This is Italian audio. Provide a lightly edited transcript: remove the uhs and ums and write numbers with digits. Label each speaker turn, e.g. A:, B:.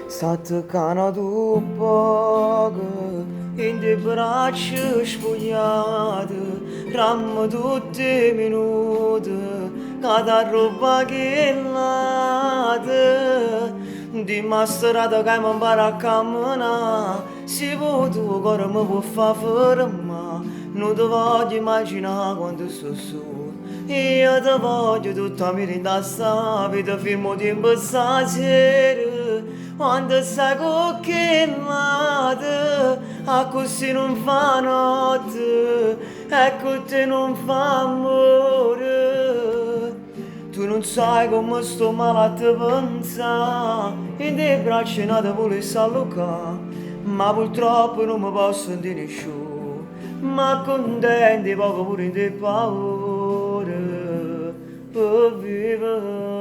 A: sta toccando tu poco in te braccia sfogliate, rammo tutti i minuti, cada roba che late, di masterata che mi impara a camminare, se vuoi tu cuore mi può far fermare, non ti voglio immaginare quando sto solo. Io ti voglio tutta mi rinda vita fermo tempo stasera quando sai con che nate a così non fa notte e con te non fa amore tu non sai come sto male a te pensare in te braccia nate volessi allocare ma purtroppo non mi posso sentire più ma contenti poco pure in te paura per vivere